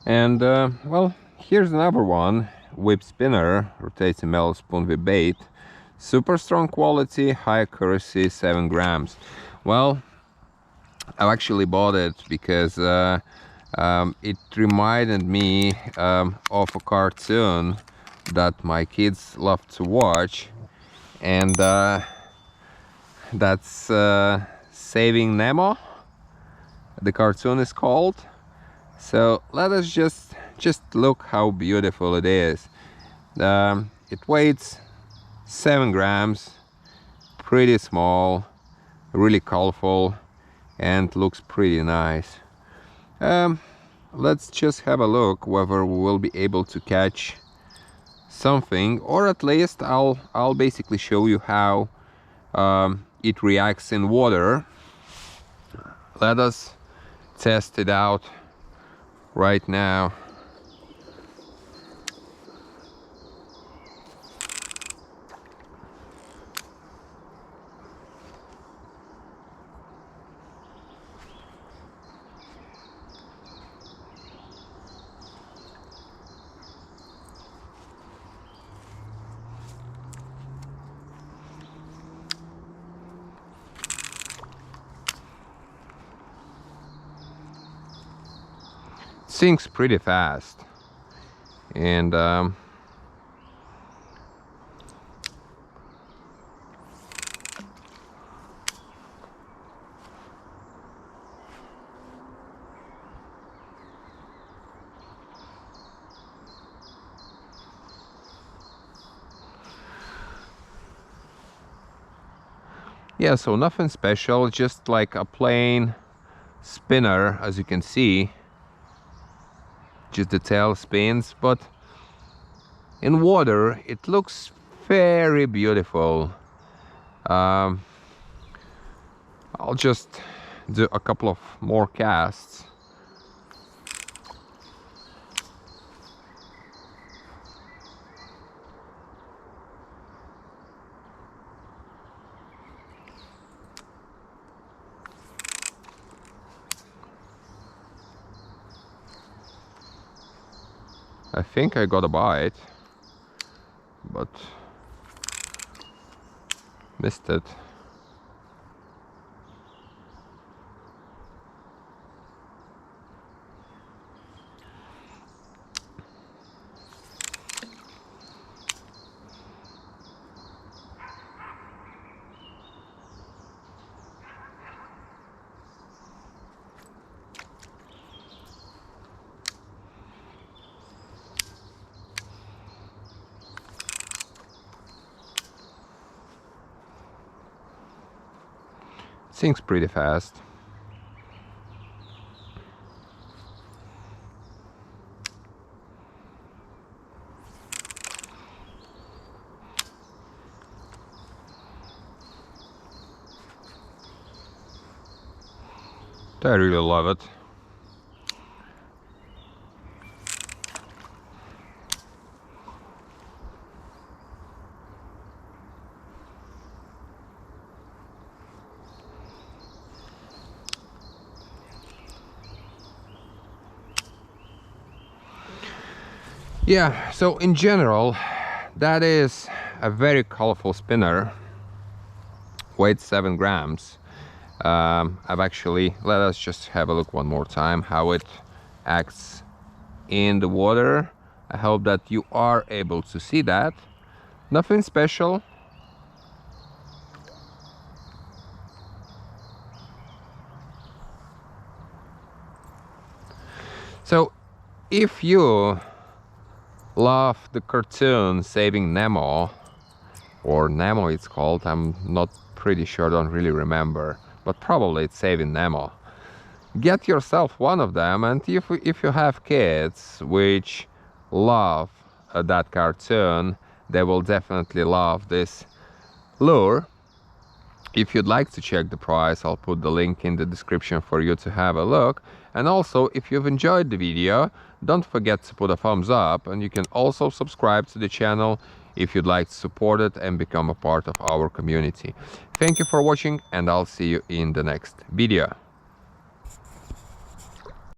And well, here's another one, whip spinner, rotating metal spoon with bait. Super strong quality, high accuracy, 7 grams. Well, I actually bought it because it reminded me of a cartoon that my kids love to watch, and that's Saving Nemo, the cartoon is called. So let us just look how beautiful it is. It weighs 7 grams, pretty small, really colorful, and looks pretty nice. Let's just have a look whether we will be able to catch something, or at least I'll basically show you how it reacts in water. Let us test it out right now. Sinks pretty fast, and yeah, so nothing special, just like a plain spinner, as you can see. Just the tail spins, but in water it looks very beautiful. I'll just do a couple of more casts. I think I got a bite, but missed it. Sinks pretty fast. I really love it. Yeah, so in general, that is a very colorful spinner. Weighs 7 grams. I've actually, let us just have a look one more time how it acts in the water. I hope that you are able to see that. Nothing special. So if you love the cartoon Saving Nemo, or Nemo it's called, I'm not pretty sure, don't really remember, but probably it's Saving Nemo, get yourself one of them. And if you have kids which love that cartoon, they will definitely love this lure. If you'd like to check the price, I'll put the link in the description for you to have a look. And also, if you've enjoyed the video, don't forget to put a thumbs up, and you can also subscribe to the channel if you'd like to support it and become a part of our community. Thank you for watching, and I'll see you in the next video.